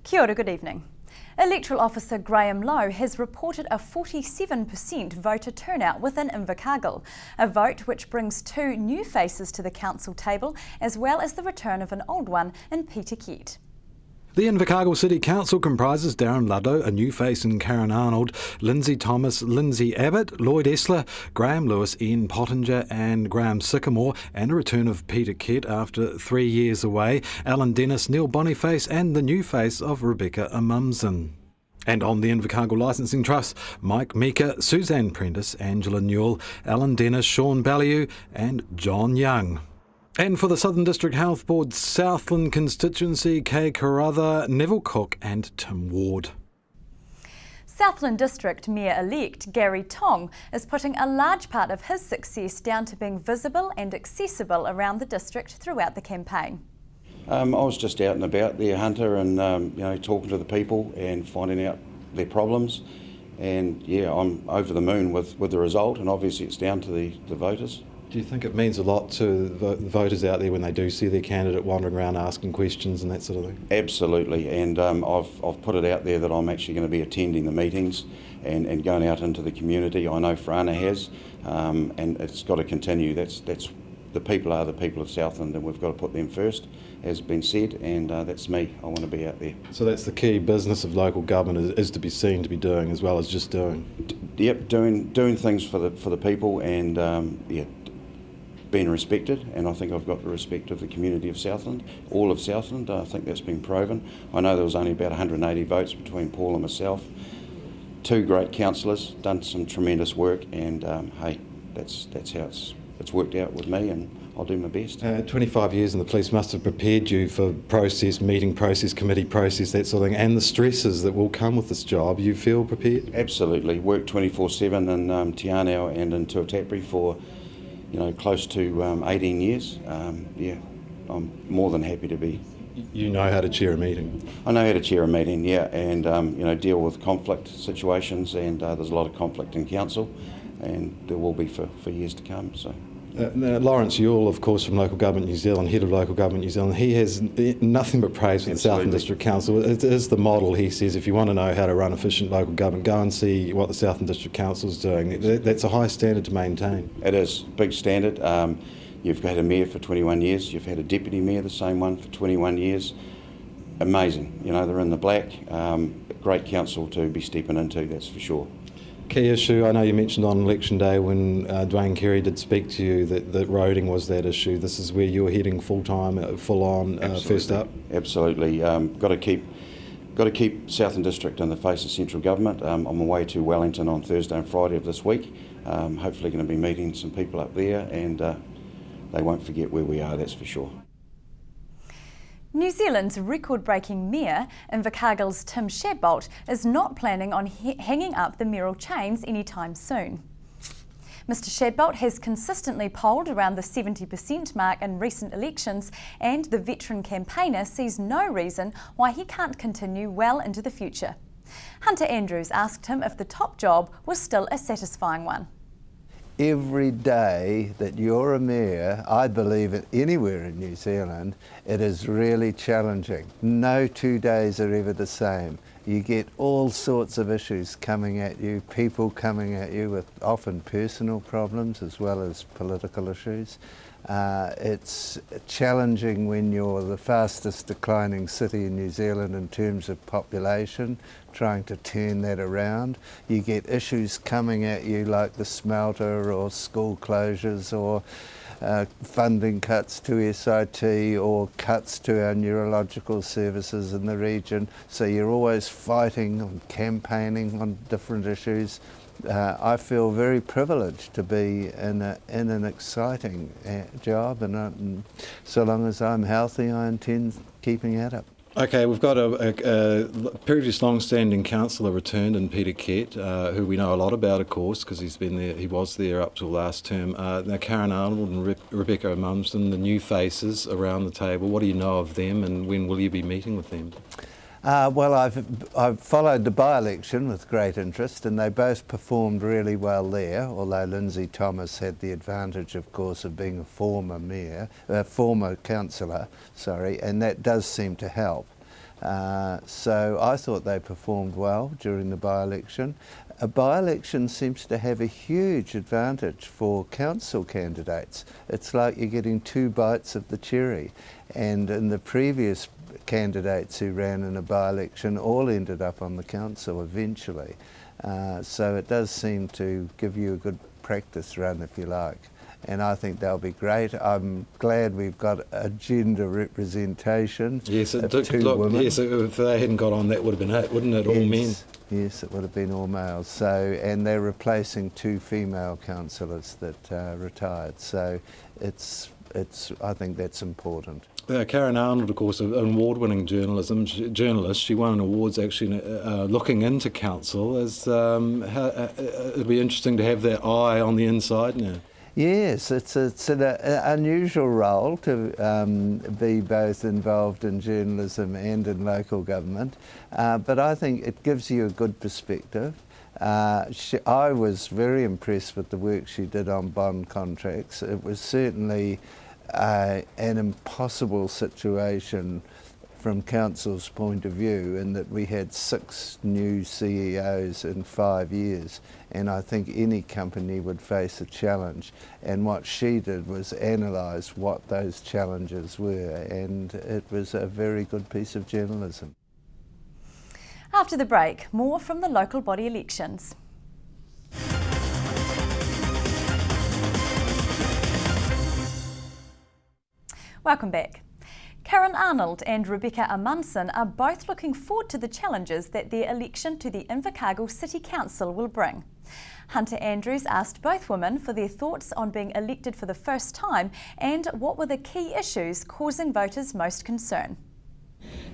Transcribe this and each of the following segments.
Kia ora, good evening. Electoral Officer Graham Lowe has reported a 47% voter turnout within Invercargill, a vote which brings two new faces to the council table, as well as the return of an old one in Peter Kett. The Invercargill City Council comprises Darren Ludlow, a new face in Karen Arnold, Lindsay Thomas, Lindsay Abbott, Lloyd Essler, Graham Lewis, Ian Pottinger and Graham Sycamore, and a return of Peter Kett after 3 years away, Alan Dennis, Neil Boniface and the new face of Rebecca Amundsen. And on the Invercargill Licensing Trust, Mike Meeker, Suzanne Prentice, Angela Newell, Alan Dennis, Sean Ballieu and John Young. And for the Southern District Health Board's Southland constituency, Kay Carruthers, Neville Cook and Tim Ward. Southland District Mayor-elect Gary Tong is putting a large part of his success down to being visible and accessible around the district throughout the campaign. I was just out and about there, Hunter, and talking to the people and finding out their problems. And yeah, I'm over the moon with the result, and obviously it's down to the voters. Do you think it means a lot to the voters out there when they do see their candidate wandering around asking questions and that sort of thing? Absolutely, and I've put it out there that I'm actually going to be attending the meetings and going out into the community. I know Frana has, and it's got to continue. That's the people are the people of Southland, and we've got to put them first, as been said, and that's me. I want to be out there. So that's the key business of local government is to be seen to be doing as well as just doing. Yep, doing things for the people, and being respected, and I think I've got the respect of the community of Southland, all of Southland. I think that's been proven. I know there was only about 180 votes between Paul and myself. Two great councillors, done some tremendous work, and hey, that's how it's worked out with me, and I'll do my best. 25 years in the police must have prepared you for process, meeting process, committee process, that sort of thing, and the stresses that will come with this job. You feel prepared? Absolutely. Worked 24/7 in Te Anau and in Tuatapere for close to 18 years. I'm more than happy to be. You know how to chair a meeting? I know how to chair a meeting, yeah, and deal with conflict situations, and there's a lot of conflict in council, and there will be for years to come. So. Now, Lawrence Ewell, of course, from Local Government New Zealand, Head of Local Government New Zealand, he has nothing but praise for the Southland District Council. It is the model, he says. If you want to know how to run efficient local government, go and see what the Southland District Council is doing. That's a high standard to maintain. It is, big standard. You've had a mayor for 21 years, you've had a deputy mayor, the same one, for 21 years. Amazing. They're in the black. Great council to be stepping into, that's for sure. Key issue, I know you mentioned on election day when Dwayne Carey did speak to you that roading was that issue. This is where you're heading full-time, full-on, first up? Absolutely. Got to keep Southland District in the face of central government. I'm away to Wellington on Thursday and Friday of this week. Hopefully going to be meeting some people up there, and they won't forget where we are, that's for sure. New Zealand's record-breaking mayor, Invercargill's Tim Shadbolt, is not planning on hanging up the mayoral chains anytime soon. Mr Shadbolt has consistently polled around the 70% mark in recent elections, and the veteran campaigner sees no reason why he can't continue well into the future. Hunter Andrews asked him if the top job was still a satisfying one. Every day that you're a mayor, I believe it anywhere in New Zealand, it is really challenging. No 2 days are ever the same. You get all sorts of issues coming at you, people coming at you with often personal problems as well as political issues. It's challenging when you're the fastest declining city in New Zealand in terms of population, trying to turn that around. You get issues coming at you like the smelter or school closures or funding cuts to SIT or cuts to our neurological services in the region. So you're always fighting and campaigning on different issues. I feel very privileged to be in an exciting job, and so long as I'm healthy, I intend keeping at it. Okay, we've got a previous long-standing councillor returned in Peter Kett, who we know a lot about, of course, because he's been there. He was there up till last term. Now, Karen Arnold and Rebecca Amundsen, the new faces around the table. What do you know of them, and when will you be meeting with them? Well, I've followed the by-election with great interest, and they both performed really well there, although Lindsay Thomas had the advantage, of course, of being a former councillor, and that does seem to help. So I thought they performed well during the by-election. A by-election seems to have a huge advantage for council candidates. It's like you're getting 2 bites of the cherry, and in the previous candidates who ran in a by-election all ended up on the council eventually. So it does seem to give you a good practice run, if you like. And I think they'll be great. I'm glad we've got a gender representation. Yes, it of took, 2 look, women. yes, if they hadn't got on, that would have been it, wouldn't it? All men. Yes, it would have been all males. So, and they're replacing 2 female councillors that retired. So, I think that's important. Karen Arnold, of course, an award-winning journalist. She won an awards actually looking into council. It'd be interesting to have that eye on the inside now. Yes, it's an unusual role to be both involved in journalism and in local government, but I think it gives you a good perspective. I was very impressed with the work she did on bond contracts. It was certainly an impossible situation from council's point of view, in that we had 6 new CEOs in 5 years, and I think any company would face a challenge, and what she did was analyse what those challenges were, and it was a very good piece of journalism. After the break, more from the local body elections. Welcome back. Karen Arnold and Rebecca Amundsen are both looking forward to the challenges that their election to the Invercargill City Council will bring. Hunter Andrews asked both women for their thoughts on being elected for the first time and what were the key issues causing voters most concern.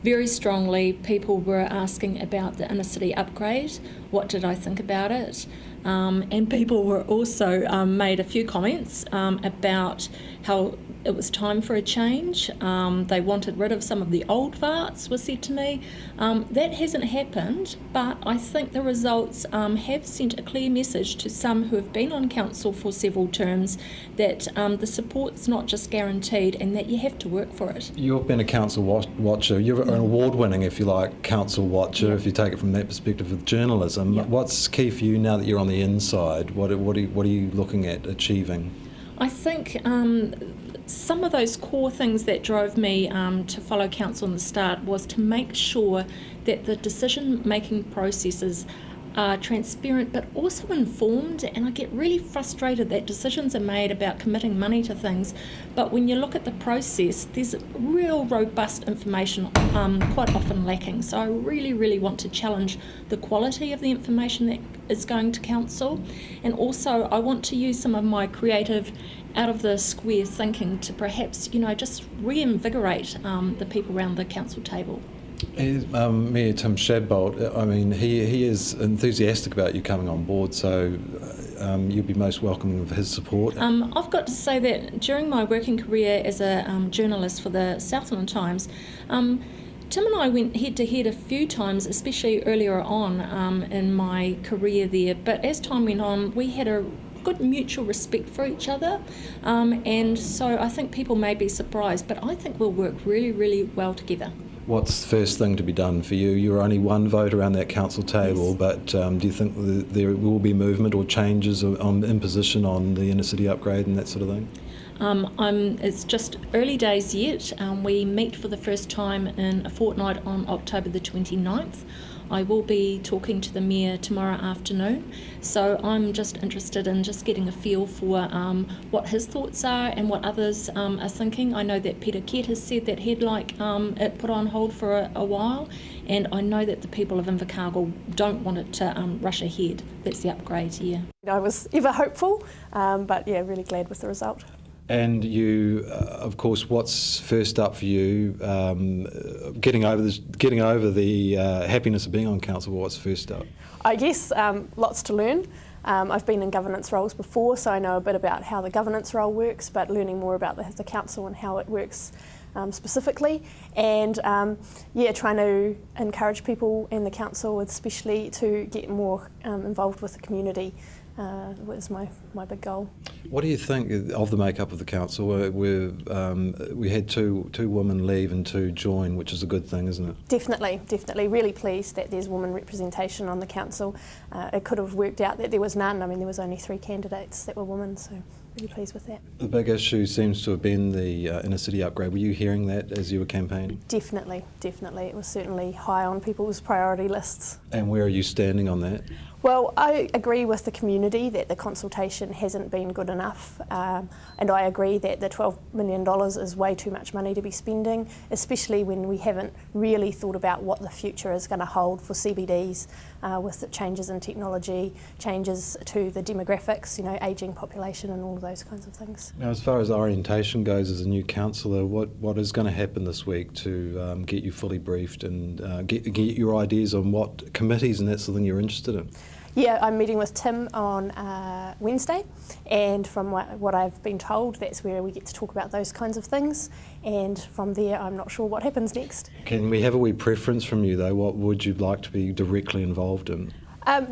Very strongly, people were asking about the inner city upgrade. What did I think about it? And people were also made a few comments about how it was time for a change. They wanted rid of some of the old farts, was said to me. That hasn't happened, but I think the results have sent a clear message to some who have been on council for several terms that the support's not just guaranteed and that you have to work for it. You've been a council watcher. You're an award-winning, if you like, council watcher, if you take it from that perspective of journalism. What's key for you now that you're on the inside? What are you looking at achieving? I think some of those core things that drove me to follow council in the start was to make sure that the decision-making processes are transparent but also informed, and I get really frustrated that decisions are made about committing money to things, but when you look at the process there's real robust information quite often lacking. So I really want to challenge the quality of the information that is going to council, and also I want to use some of my creative out of the square thinking to perhaps just reinvigorate the people around the council table. Mayor Tim Shadbolt, I mean, he is enthusiastic about you coming on board, so you'll be most welcome of his support. I've got to say that during my working career as a journalist for the Southland Times, Tim and I went head-to-head a few times, especially earlier on in my career there, but as time went on we had a good mutual respect for each other, and so I think people may be surprised, but I think we'll work really well together. What's the first thing to be done for you? You're only one vote around that council table, yes. But do you think there will be movement or changes on imposition on the inner city upgrade and that sort of thing? It's just early days yet. We meet for the first time in a fortnight on October the 29th. I will be talking to the Mayor tomorrow afternoon, so I'm just interested in just getting a feel for what his thoughts are and what others are thinking. I know that Peter Kett has said that he'd like it put on hold for a while, and I know that the people of Invercargill don't want it to rush ahead. That's the upgrade, yeah. I was ever hopeful, but yeah, really glad with the result. And you, of course, what's first up for you? Getting over the happiness of being on council. What's first up? I guess lots to learn. I've been in governance roles before, so I know a bit about how the governance role works, but learning more about the council and how it works specifically, and trying to encourage people in the council, especially to get more involved with the community. was my big goal. What do you think of the makeup of the council? We had two women leave and 2 join, which is a good thing, isn't it? Definitely. Really pleased that there's women representation on the council. It could have worked out that there was none. I mean, there was only 3 candidates that were women, so really pleased with that. The big issue seems to have been the inner city upgrade. Were you hearing that as you were campaigning? Definitely. It was certainly high on people's priority lists. And where are you standing on that? Well, I agree with the community that the consultation hasn't been good enough, and I agree that the $12 million is way too much money to be spending, especially when we haven't really thought about what the future is going to hold for CBDs with the changes in technology, changes to the demographics, ageing population and all of those kinds of things. Now, as far as orientation goes as a new councillor, what is going to happen this week to get you fully briefed and get your ideas on what committees and that sort of thing you're interested in? Yeah, I'm meeting with Tim on Wednesday, and from what I've been told, that's where we get to talk about those kinds of things, and from there I'm not sure what happens next. Can we have a wee preference from you though? What would you like to be directly involved in?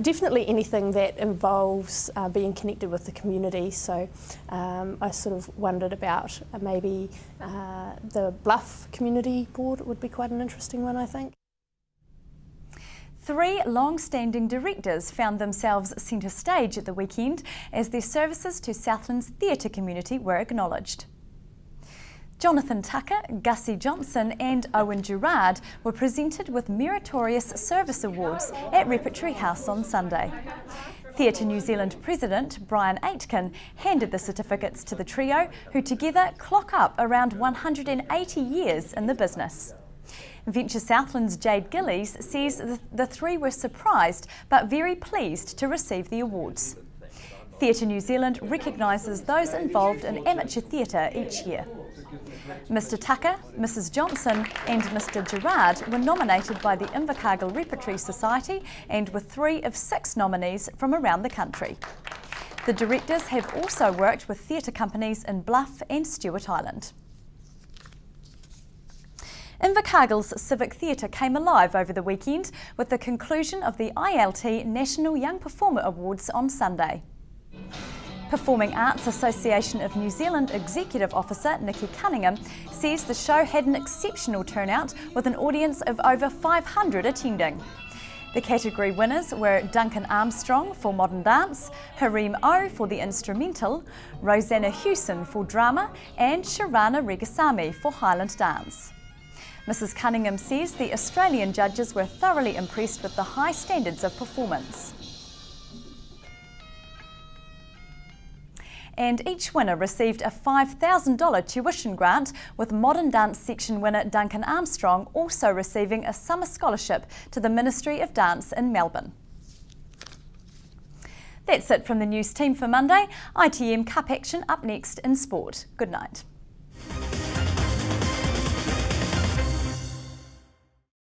Definitely anything that involves being connected with the community, so I sort of wondered about maybe the Bluff Community Board would be quite an interesting one, I think. 3 long-standing directors found themselves centre stage at the weekend as their services to Southland's theatre community were acknowledged. Jonathan Tucker, Gussie Johnson and Owen Gerard were presented with Meritorious Service Awards at Repertory House on Sunday. Theatre New Zealand President Brian Aitken handed the certificates to the trio, who together clock up around 180 years in the business. Venture Southland's Jade Gillies says the 3 were surprised but very pleased to receive the awards. Theatre New Zealand recognises those involved in amateur theatre each year. Mr Tucker, Mrs Johnson and Mr Gerard were nominated by the Invercargill Repertory Society and were 3 of 6 nominees from around the country. The directors have also worked with theatre companies in Bluff and Stewart Island. Invercargill's Civic Theatre came alive over the weekend with the conclusion of the ILT National Young Performer Awards on Sunday. Performing Arts Association of New Zealand Executive Officer Nikki Cunningham says the show had an exceptional turnout with an audience of over 500 attending. The category winners were Duncan Armstrong for Modern Dance, Hareem O for the Instrumental, Rosanna Hewson for Drama and Sharana Regasami for Highland Dance. Mrs Cunningham says the Australian judges were thoroughly impressed with the high standards of performance. And each winner received a $5,000 tuition grant, with Modern Dance section winner Duncan Armstrong also receiving a summer scholarship to the Ministry of Dance in Melbourne. That's it from the news team for Monday. ITM Cup action up next in sport. Good night.